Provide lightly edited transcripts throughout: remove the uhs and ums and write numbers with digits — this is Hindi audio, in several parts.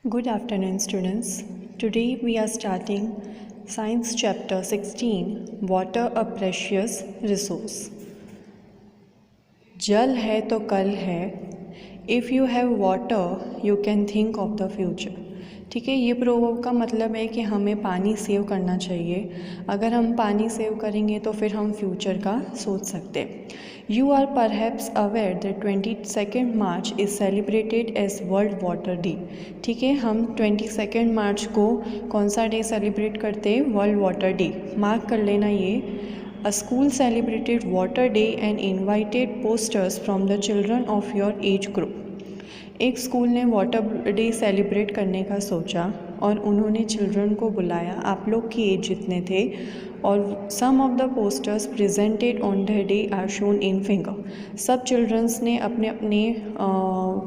Good afternoon, students. Today we are starting Science Chapter 16, Water a Precious Resource. जल है तो कल है. If you have water, you can think of the future. ठीक है, ये प्रोवर्ब का मतलब है कि हमें पानी सेव करना चाहिए. अगर हम पानी सेव करेंगे तो फिर हम फ्यूचर का सोच सकते हैं. You are perhaps aware that 22nd March is celebrated as World Water Day. ठीक है, हम 22nd मार्च को कौन सा डे सेलिब्रेट करते हैं? World water day. मार्क कर लेना ये. A school celebrated Water Day and invited posters from the children of your age group. एक स्कूल ने वाटर डे सेलिब्रेट करने का सोचा और उन्होंने चिल्ड्रन को बुलाया, आप लोग की एज जितने थे, और some of the posters presented on the day are shown in finger. सब चिल्ड्रंस ने अपने अपने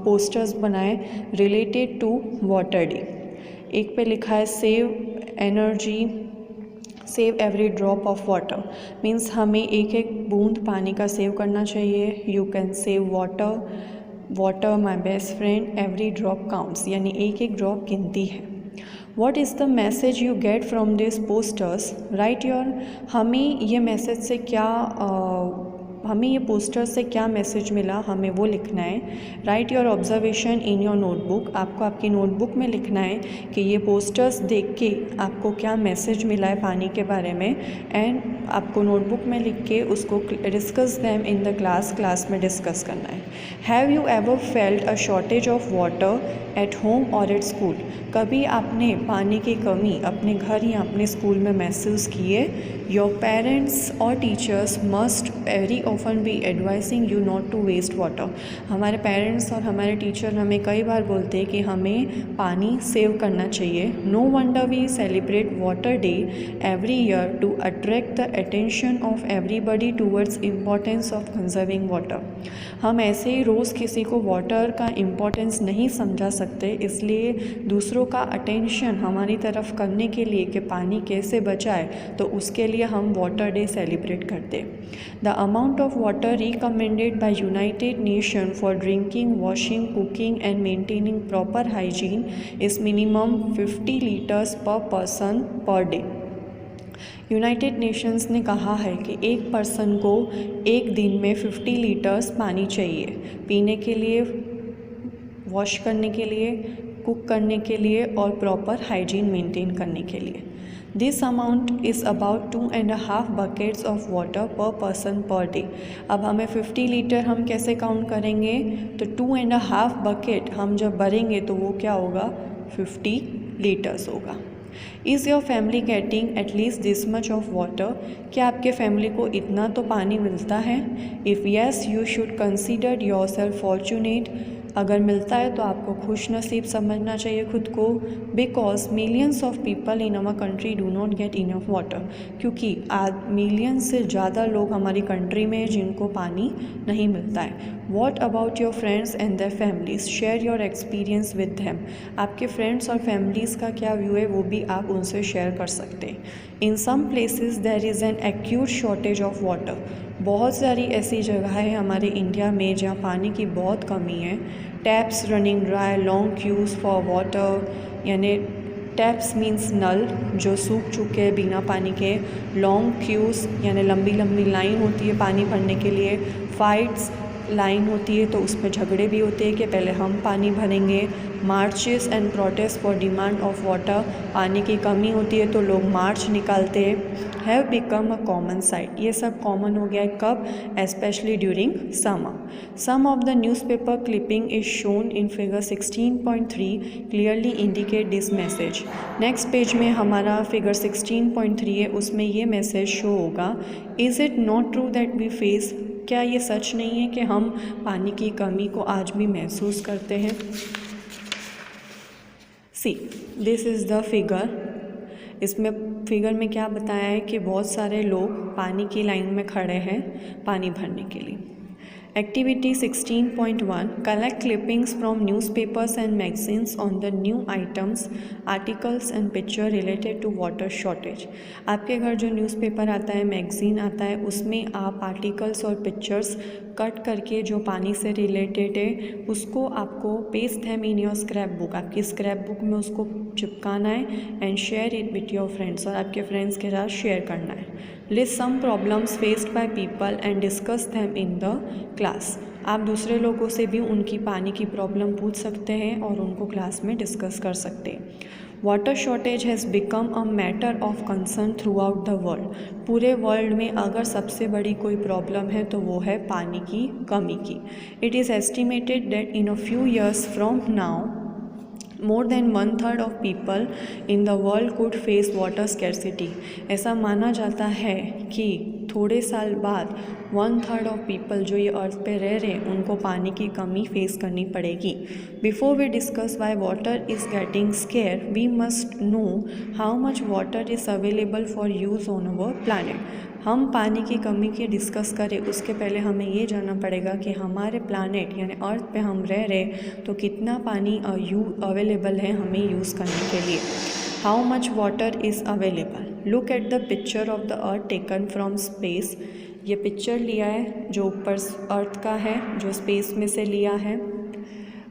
पोस्टर्स बनाए रिलेटेड टू वाटर डे. एक पे लिखा है save energy, save every drop of water. Means हमें एक एक बूंद पानी का सेव करना चाहिए. You can save water, water my best friend, every drop counts, यानी एक एक ड्रॉप गिनती है. What is the message you get from this posters? Right your. हमें ये मैसेज से क्या हमें ये पोस्टर से क्या मैसेज मिला, हमें वो लिखना है. Right your observation in your notebook. आपको आपकी नोटबुक में लिखना है कि ये पोस्टर्स देख के आपको क्या मैसेज मिला है पानी के बारे में, एंड आपको नोटबुक में लिख के उसको discuss them in the class में डिस्कस करना है. Have you ever felt a shortage of water at home और एट स्कूल? कभी आपने पानी की कमी अपने घर या अपने स्कूल में महसूस की है? योर पेरेंट्स और teachers must very often be advising you not to waste water. हमारे पेरेंट्स और हमारे टीचर हमें कई बार बोलते हैं कि हमें पानी सेव करना चाहिए. No wonder we celebrate water day every year to attract the attention of everybody towards importance of conserving water. हम ऐसे ही रोज़ किसी को वाटर का इम्पोर्टेंस नहीं समझा सकते, इसलिए दूसरों का अटेंशन हमारी तरफ करने के लिए कि पानी कैसे बचाए, तो उसके लिए हम वाटर डे सेलिब्रेट करते. The amount of water recommended by United nation for drinking, washing, cooking and maintaining proper hygiene is minimum 50 litres पर person per day. United Nations ने कहा है कि एक पर्सन को एक दिन में 50 लीटर्स पानी चाहिए, पीने के लिए, वॉश करने के लिए, कुक करने के लिए और प्रॉपर हाइजीन मेंटेन करने के लिए. This amount is about 2.5 buckets of water पर पर्सन पर डे. अब हमें 50 लीटर हम कैसे काउंट करेंगे? तो 2.5 बकेट हम जब भरेंगे तो वो क्या होगा? 50 लीटर्स होगा. Is your family getting at least this much of water? क्या आपके फैमिली को इतना तो पानी मिलता है? If yes, you should consider your self fortunate. अगर मिलता है तो आपको खुश नसीब समझना चाहिए खुद को. Because millions of people in our country do not get enough water. क्योंकि आज मिलियंस से ज़्यादा लोग हमारी कंट्री में जिनको पानी नहीं मिलता है. What about your friends and their families? Share your experience with them. आपके फ्रेंड्स और फैमिलीज़ का क्या व्यू है वो भी आप उनसे शेयर कर सकते हैं. In some places there is an acute shortage of water. बहुत सारी ऐसी जगह है हमारे इंडिया में जहाँ पानी की बहुत कमी है. Taps running dry, long queues for water, यानी टैप्स मीन्स नल जो सूख चुके हैं बिना पानी के. लॉन्ग क्यूज़ यानी लंबी लंबी लाइन होती है पानी भरने के लिए. फाइट्स लाइन होती है तो उसमें झगड़े भी होते हैं कि पहले हम पानी भरेंगे. Marches and protest for demand of water. पानी की कमी होती है तो लोग मार्च निकालते हैं. Have become a common sight. ये सब कॉमन हो गया है कब? Especially during summer. Some of the newspaper clipping is shown in figure 16.3 clearly indicate this message. Next page में हमारा फिगर 16.3 है, उसमें ये मैसेज शो होगा. Is it not true that we face? क्या ये सच नहीं है कि हम पानी की कमी को आज भी महसूस करते हैं? See this is the figure. इसमें फिगर में क्या बताया है कि बहुत सारे लोग पानी की लाइन में खड़े हैं पानी भरने के लिए. Activity 16.1 Collect clippings from newspapers and magazines on the new items, articles and picture related to water shortage. आपके घर जो न्यूज़पेपर आता है, मैगज़ीन आता है, उसमें आप आर्टिकल्स और पिक्चर्स कट करके जो पानी से रिलेटेड है उसको आपको paste them in your scrap book, आपकी स्क्रैप बुक में उसको चिपकाना है and share it with your friends, और आपके फ्रेंड्स के साथ शेयर करना है। List some problems faced by people and discuss them in the class. आप दूसरे लोगों से भी उनकी पानी की प्रॉब्लम पूछ सकते हैं और उनको क्लास में डिस्कस कर सकते हैं। Water shortage has become a matter of concern through out the world. पूरे वर्ल्ड में अगर सबसे बड़ी कोई प्रॉब्लम है तो वो है पानी की कमी की। It is estimated that in a few years from now more than 1/3 of people in the world could face water scarcity। ऐसा माना जाता है कि थोड़े साल बाद 1/3 ऑफ पीपल जो ये अर्थ पे रह रहे हैं उनको पानी की कमी फेस करनी पड़ेगी। Before we discuss why water is getting scarce we must know how much water is available for use on our planet. हम पानी की कमी की डिस्कस करें उसके पहले हमें ये जानना पड़ेगा कि हमारे प्लानट यानी अर्थ पे हम रह रहे तो कितना पानी अवेलेबल है हमें यूज़ करने के लिए। How much water is available. Look at the picture of the earth taken from space. ये पिक्चर लिया है जो ऊपर अर्थ का है, जो स्पेस में से लिया है।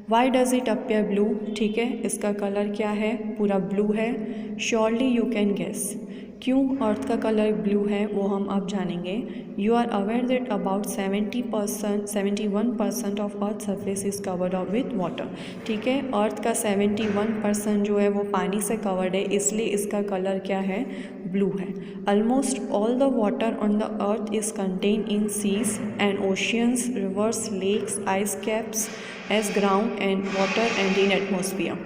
Why does it appear blue. ठीक है, इसका कलर क्या है, पूरा ब्लू है। Surely you can guess. क्यों अर्थ का कलर ब्लू है वो हम अब जानेंगे। You are aware that about 71% of earth surface is covered up with water. ठीक है, अर्थ का 71% जो है वो पानी से कवर्ड है, इसलिए इसका कलर क्या है, ब्लू है। Almost all the water on the earth is contain in seas and oceans, rivers, lakes, ice caps as ground and water and in atmosphere.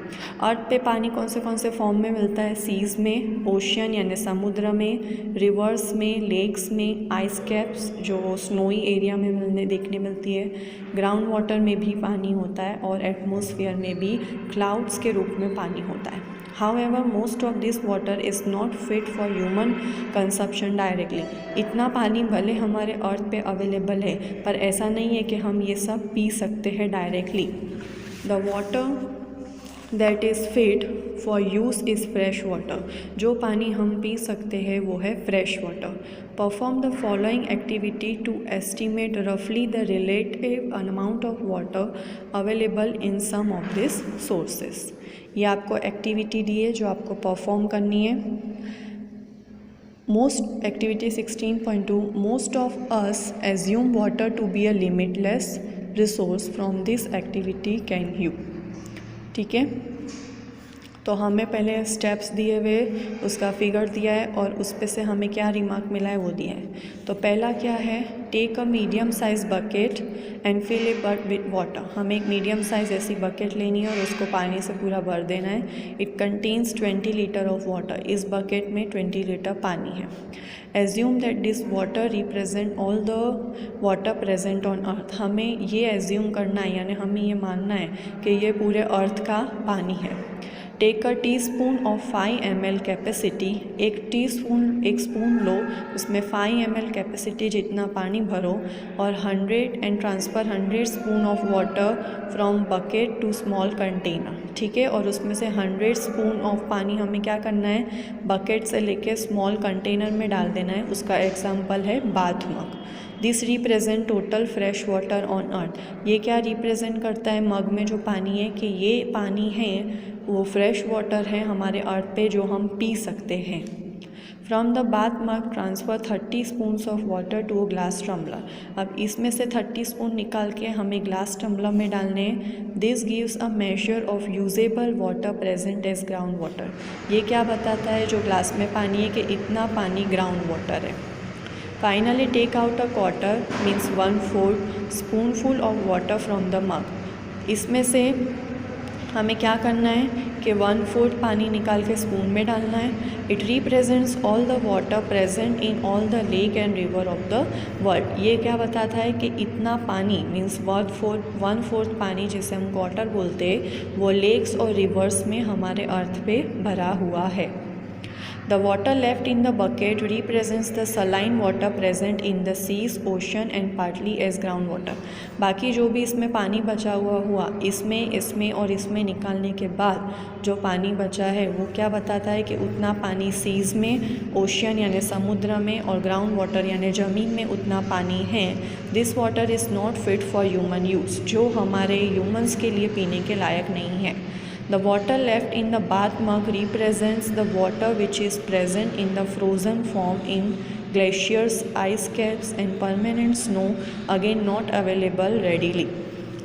Earth पे पानी कौन से फॉर्म में मिलता है, सीज में, ओशियन यानी समुद्र में, रिवर्स में, लेक्स में, आइस कैप्स जो स्नोई एरिया में देखने मिलती है, ग्राउंड वाटर में भी पानी होता है और एटमोसफियर में भी क्लाउड्स के रूप में पानी होता है। However, most of this water is not fit for human consumption directly। इतना पानी भले हमारे अर्थ पे अवेलेबल है पर ऐसा नहीं है कि हम ये सब पी सकते हैं directly. The water that is fit for use is fresh water. जो पानी हम पी सकते हैं वो है fresh water. Perform the following activity to estimate रफली the relative amount of water available in some of this sources. ये आपको एक्टिविटी दी है जो आपको परफॉर्म करनी है। Most activity 16.2 most of us assume water to be a limitless resource from this activity can you. ठीक है, तो हमें पहले स्टेप्स दिए हुए, उसका फिगर दिया है और उस पे से हमें क्या रिमार्क मिला है वो दिया है। तो पहला क्या है, take a medium size bucket and fill it but with water. हमें एक मीडियम साइज ऐसी बकेट लेनी है और उसको पानी से पूरा भर देना है। It contains 20 litre of water. इस बकेट में 20 लीटर पानी है। Assume that this water represent all the water present on earth. हमें ये एज्यूम करना है यानी हमें ये मानना है कि ये पूरे अर्थ का पानी है। Take a teaspoon of 5 ml capacity. एक स्पून लो, उसमें 5 ml कैपेसिटी जितना पानी भरो और 100 and transfer 100 spoon of water from bucket to small container. ठीक है, और उसमें से 100 स्पून ऑफ पानी हमें क्या करना है, बकेट से लेके स्मॉल कंटेनर में डाल देना है। उसका एग्जाम्पल है bath mug. This represent total fresh water on earth. ये क्या रिप्रेजेंट करता है मग में जो पानी है, कि ये पानी है वो फ्रेश वाटर है हमारे अर्थ पे जो हम पी सकते हैं। From the bath mug transfer 30 spoons of water to a glass tumbler. अब इसमें से 30 स्पून निकाल के हमें ग्लास टम्बलर में डालने हैं। This gives a measure of usable water present as ground water. ये क्या बताता है जो ग्लास में पानी है कि इतना पानी ग्राउंड वाटर है। Finally take out a quarter means 1/4 spoonful of water from the mug. इसमें से हमें क्या करना है कि 1/4 पानी निकाल के स्पून में डालना है। It represents all the water present in all the lake and river of the world. ये क्या बताता है कि इतना पानी मीन्स 1/4 पानी जिसे हम वाटर बोलते हैं वो लेक्स और रिवर्स में हमारे अर्थ पे भरा हुआ है। The water left in the bucket represents the saline water present in the seas, ocean and partly as ground water. बाकी जो भी इसमें पानी बचा हुआ इसमें और इसमें निकालने के बाद जो पानी बचा है वो क्या बताता है कि उतना पानी सीज में, ओशन यानी समुद्र में, और ग्राउंड वाटर यानी ज़मीन में उतना पानी है। This water is not fit for human use, जो हमारे ह्यूमंस के लिए पीने के लायक नहीं है। The water left in the bath mug represents the water which is present in the frozen form in glaciers, ice caps and permanent snow, again not available readily।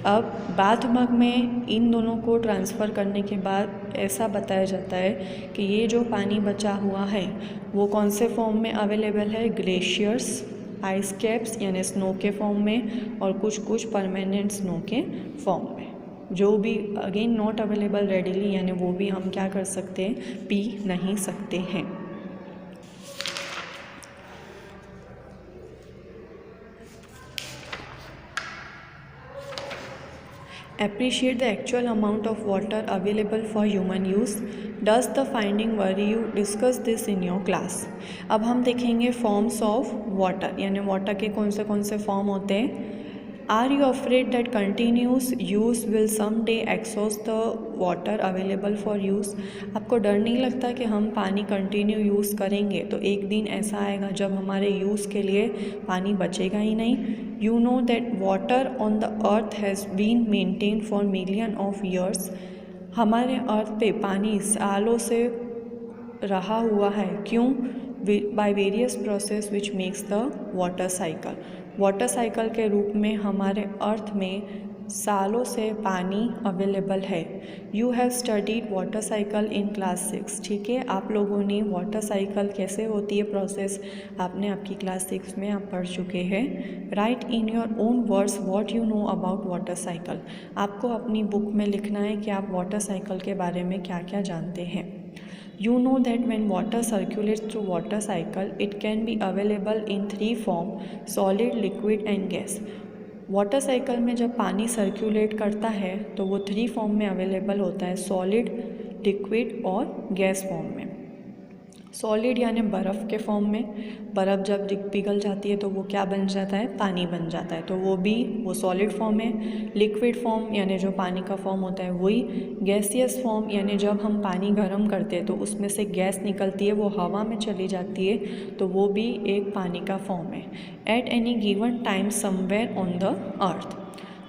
अब बाथ मग में इन दोनों को ट्रांसफ़र करने के बाद ऐसा बताया जाता है कि ये जो पानी बचा हुआ है वो कौन से फॉर्म में अवेलेबल है, ग्लेशियर्स, आइस कैप्स यानी स्नो के फॉर्म में, और कुछ परमानेंट स्नो के फॉर्म में। जो भी अगेन नॉट अवेलेबल रेडीली यानी वो भी हम क्या कर सकते हैं, पी नहीं सकते हैं। Appreciate the actual amount of water available for human use. Does the finding worry you? Discuss this in your class। अब हम देखेंगे फॉर्म्स ऑफ वाटर, यानी वाटर के कौन से फॉर्म होते हैं। Are you afraid that continuous use will someday exhaust the water available for use? आपको डर नहीं लगता कि हम पानी कंटिन्यू यूज़ करेंगे तो एक दिन ऐसा आएगा जब हमारे यूज़ के लिए पानी बचेगा ही नहीं। You know that water on the earth has been maintained for million of years। हमारे अर्थ पे पानी सालों से रहा हुआ है, क्यों? By various process which makes the water cycle. Water cycle के रूप में हमारे अर्थ में सालों से पानी अवेलेबल है। You have studied water cycle in class 6। ठीक है, आप लोगों ने वाटर साइकिल कैसे होती है प्रोसेस आपने आपकी क्लास 6 में आप पढ़ चुके हैं। Right in your own words what you know about water cycle. आपको अपनी बुक में लिखना है कि आप वाटर साइकिल के बारे में क्या क्या जानते हैं। You know that when water circulates through water cycle, it can be available in 3 form: solid, liquid and gas। Water cycle में जब पानी सर्कुलेट करता है तो वो 3 फॉर्म में अवेलेबल होता है, सॉलिड, लिक्विड और गैस फॉर्म में। सॉलिड यानी बर्फ़ के फॉर्म में, बर्फ़ जब पिघल जाती है तो वो क्या बन जाता है, पानी बन जाता है, तो वो सॉलिड फॉर्म है। लिक्विड फॉर्म यानी जो पानी का फॉर्म होता है वही। गैसियस फॉर्म यानी जब हम पानी गर्म करते हैं तो उसमें से गैस निकलती है, वो हवा में चली जाती है, तो वो भी एक पानी का फॉर्म है। At any given time somewhere on the earth.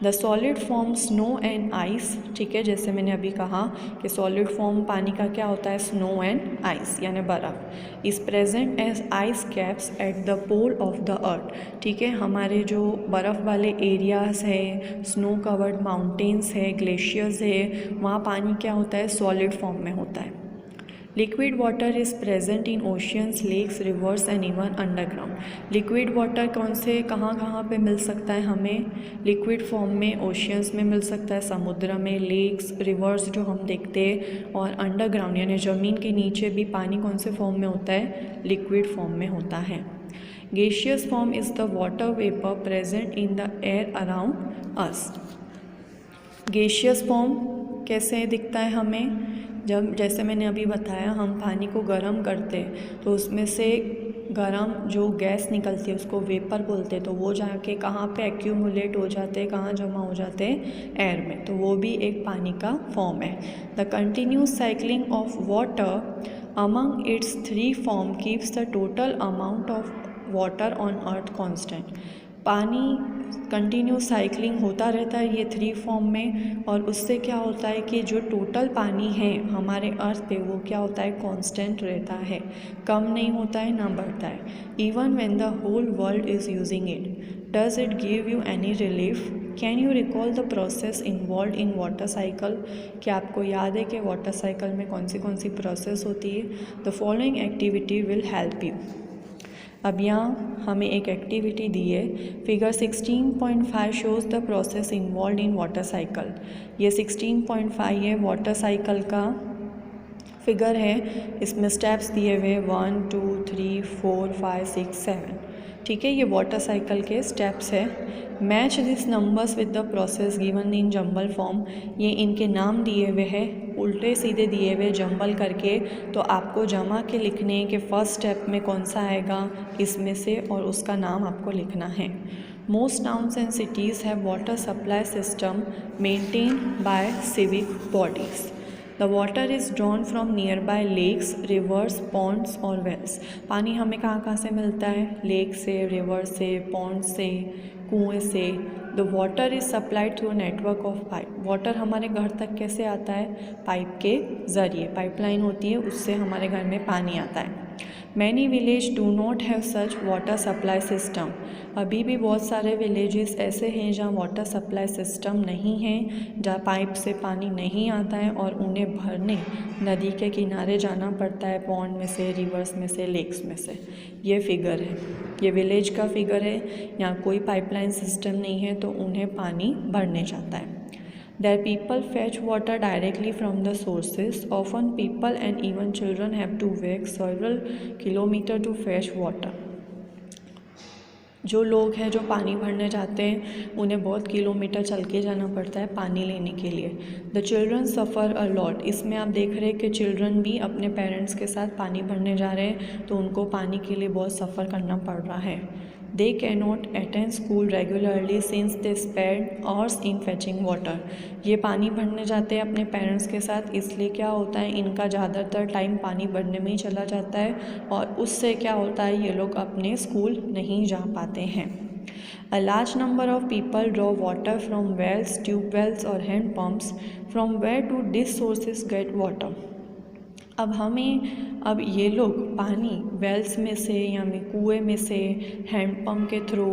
The solid form snow and ice. ठीक है, जैसे मैंने अभी कहा कि सॉलिड फॉर्म पानी का क्या होता है, स्नो एंड आइस यानी बर्फ़। Is present as ice caps at the pole of the earth. ठीक है, हमारे जो बर्फ़ वाले एरियाज़ है, स्नो कवर्ड माउंटेन्स है, ग्लेशियर्स है, वहाँ पानी क्या होता है, सॉलिड फॉर्म में होता है। Liquid water is present in oceans, lakes, rivers and even underground. Liquid water कौन से कहाँ पे मिल सकता है हमें, लिक्विड फॉर्म में ओशियंस में मिल सकता है, समुद्र में, लेक्स, रिवर्स जो हम देखते हैं, और अंडरग्राउंड यानी ज़मीन के नीचे भी पानी कौन से फॉर्म में होता है, लिक्विड फॉर्म में होता है। Gaseous form is the water vapour present in the air around us. Gaseous form कैसे दिखता है हमें, जब जैसे मैंने अभी बताया हम पानी को गर्म करते हैं तो उसमें से गर्म जो गैस निकलती है उसको वेपर बोलते हैं, तो वो जाके कहाँ पे एक्यूमुलेट हो जाते हैं, कहाँ जमा हो जाते हैं, एयर में, तो वो भी एक पानी का फॉर्म है। The continuous cycling of water among it's 3 form keeps the total amount of water on earth constant. पानी कंटिन्यू साइक्लिंग होता रहता है ये 3 फॉर्म में, और उससे क्या होता है कि जो टोटल पानी है हमारे अर्थ पे वो क्या होता है, कांस्टेंट रहता है, कम नहीं होता है ना बढ़ता है। Even when the whole world is using it. Does it give you any relief? Can you recall the process involve in water cycle? क्या आपको याद है कि वाटर साइकिल में कौन सी प्रोसेस होती है? The following activity will help you. अब यहाँ हमें एक एक्टिविटी दी है। Figure 16.5 shows the process involve in water cycle. ये 16.5 है, वाटर साइकिल का फिगर है, इसमें स्टेप्स दिए हुए 1 2 3 4 5 6 7। ठीक है, ये वाटर साइकिल के स्टेप्स है। Match this numbers with the process given in jumble form. ये इनके नाम दिए हुए हैं उल्टे सीधे दिए हुए जंबल करके, तो आपको जमा के लिखने के फर्स्ट स्टेप में कौन सा आएगा इसमें से, और उसका नाम आपको लिखना है। Most towns and cities have water supply system maintained by civic bodies. The water is drawn from near by lakes, rivers, ponds और वेल्स। पानी हमें कहाँ कहाँ से मिलता है? लेक से, रिवर से, पॉन्ड से, कुएँ से। The water is supplied through network of pipe. Water हमारे घर तक कैसे आता है? पाइप के ज़रिए, पाइपलाइन होती है, उससे हमारे घर में पानी आता है। Many village do not have such water supply system. अभी भी बहुत सारे विलेजेस ऐसे हैं जहाँ वाटर सप्लाई सिस्टम नहीं है, जहाँ पाइप से पानी नहीं आता है और उन्हें भरने नदी के किनारे जाना पड़ता है, पॉन्ड में से, रिवर्स में से, लेक्स में से। ये फिगर है, ये विलेज का फिगर है। यहाँ कोई पाइपलाइन सिस्टम नहीं है तो उन्हें पानी भरने जाता है। Their people fetch water directly from the sources. Often people and even children have to walk several kilometers to fetch water. जो लोग हैं जो पानी भरने जाते हैं उन्हें बहुत किलोमीटर चल के जाना पड़ता है पानी लेने के लिए। The children suffer a lot. इसमें आप देख रहे हैं कि चिल्ड्रन भी अपने पेरेंट्स के साथ पानी भरने जा रहे हैं, तो उनको पानी के लिए बहुत सफ़र करना पड़ रहा है। They can not attend school regularly since they spend hours in fetching water. ये पानी भरने जाते हैं अपने पेरेंट्स के साथ, इसलिए क्या होता है इनका ज़्यादातर टाइम पानी भरने में ही चला जाता है, और उससे क्या होता है ये लोग अपने स्कूल नहीं जा पाते हैं। A large number of people draw water from wells, tube wells और hand pumps. From where do these sources get water? अब ये लोग पानी वेल्स में से या कुएँ में से हैंडपम्प के थ्रू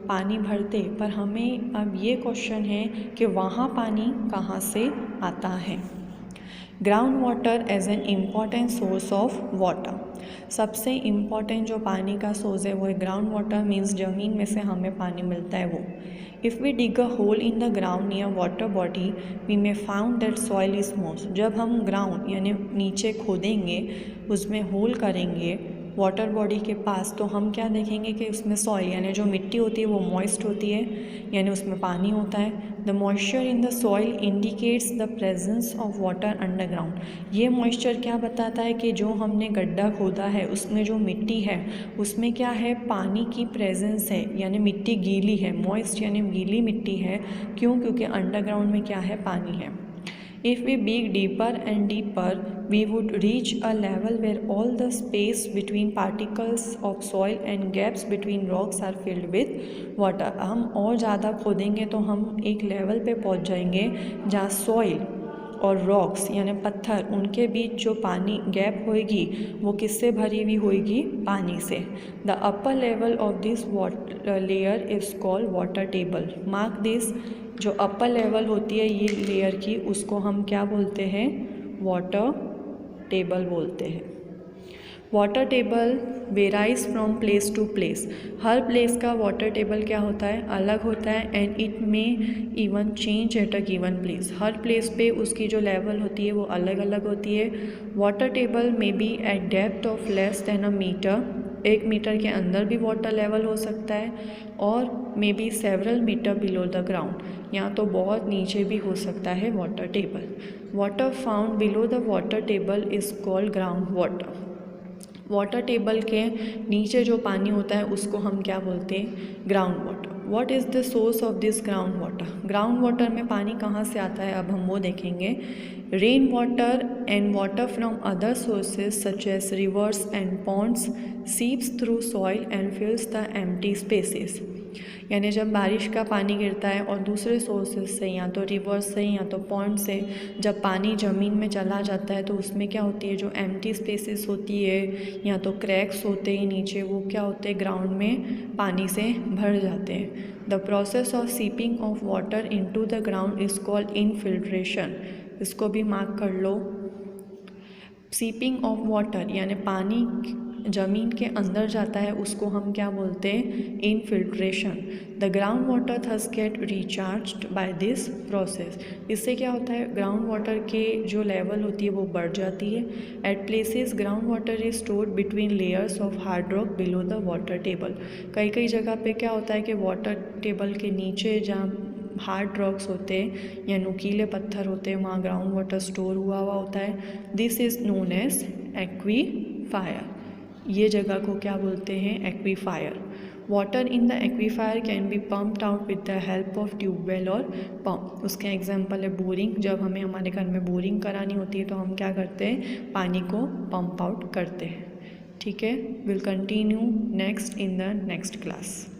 पानी भरते, पर हमें अब ये क्वेश्चन है कि वहाँ पानी कहाँ से आता है। Ground water as an important source of water. सबसे इम्पॉर्टेंट जो पानी का सोर्स है वो है ग्राउंड वाटर, मीन्स ज़मीन में से हमें पानी मिलता है वो। If we dig a hole in the ground near water body we may found that soil is moist. जब हम ग्राउंड यानी नीचे खोदेंगे, उसमें होल करेंगे वाटर बॉडी के पास, तो हम क्या देखेंगे कि उसमें सॉइल यानी जो मिट्टी होती है वो मॉइस्ट होती है, यानी उसमें पानी होता है। The moisture in the soil indicates the presence of water underground. ये मॉइस्चर क्या बताता है कि जो हमने गड्ढा खोदा है उसमें जो मिट्टी है उसमें क्या है, पानी की प्रेजेंस है, यानी मिट्टी गीली है, मॉइस्ट यानी गीली मिट्टी है। क्यों? क्योंकि अंडरग्राउंड में क्या है, पानी है। If we dig deeper and deeper, we would reach a level where all the space between particles of soil and gaps between rocks are filled with water. हम और ज़्यादा खोदेंगे तो हम एक लेवल पे पहुंच जाएंगे जहाँ सॉइल और रॉक्स यानी पत्थर, उनके बीच जो पानी गैप होएगी वो किससे भरी हुई होएगी, पानी से। The upper level of this water layer is called water table. Mark this, जो अपर लेवल होती है ये लेयर की, उसको हम क्या बोलते हैं, वाटर टेबल बोलते हैं। Water table varies from place to place. हर प्लेस का वाटर टेबल क्या होता है, अलग होता है। And it may even change at a given place. हर प्लेस पे उसकी जो लेवल होती है वो अलग अलग होती है। Water table may be at depth of less than a metre. 1 metre के अंदर भी वाटर लेवल हो सकता है, और may be several metres below the ground, या तो बहुत नीचे भी हो सकता है water table. Water found below the water table is called ground water. Water table के नीचे जो पानी होता है उसको हम क्या बोलते हैं, ground water. What is the source of this ground water. Ground water में पानी कहाँ से आता है, अब हम वो देखेंगे। Rain water and water from other sources such as rivers and ponds seeps through soil and fills the empty spaces. यानी जब बारिश का पानी गिरता है और दूसरे सोर्सेज से, या तो रिवर्स से या तो पॉन्ड से, जब पानी ज़मीन में चला जाता है तो उसमें क्या होती है, जो एम्प्टी स्पेसेस होती है या तो क्रैक्स होते हैं नीचे, वो क्या होते हैं, ग्राउंड में पानी से भर जाते हैं। The process of seeping of water into the ground is called infiltration. इसको भी मार्क कर लो। सीपिंग ऑफ वाटर यानी पानी ज़मीन के अंदर जाता है, उसको हम क्या बोलते हैं, infiltration. The ground water thus get recharged by this process. इससे क्या होता है, ग्राउंड वाटर के जो लेवल होती है वो बढ़ जाती है। At places ground water is stored between layers of hard rock below the water table. कई कई जगह पे क्या होता है कि वाटर टेबल के नीचे जहाँ हार्ड रॉक्स होते हैं या नुकीले पत्थर होते हैं, वहाँ ग्राउंड वाटर स्टोर हुआ होता है। This is known as aquifer. ये जगह को क्या बोलते हैं? Aquifer. Water in the aquifer can be pumped out with the help of tubewell और पम्प। उसके एग्जांपल है बोरिंग। जब हमें हमारे घर में बोरिंग करानी होती है तो हम क्या करते हैं? पानी को पंप आउट करते हैं। ठीक है, will continue next in the next class.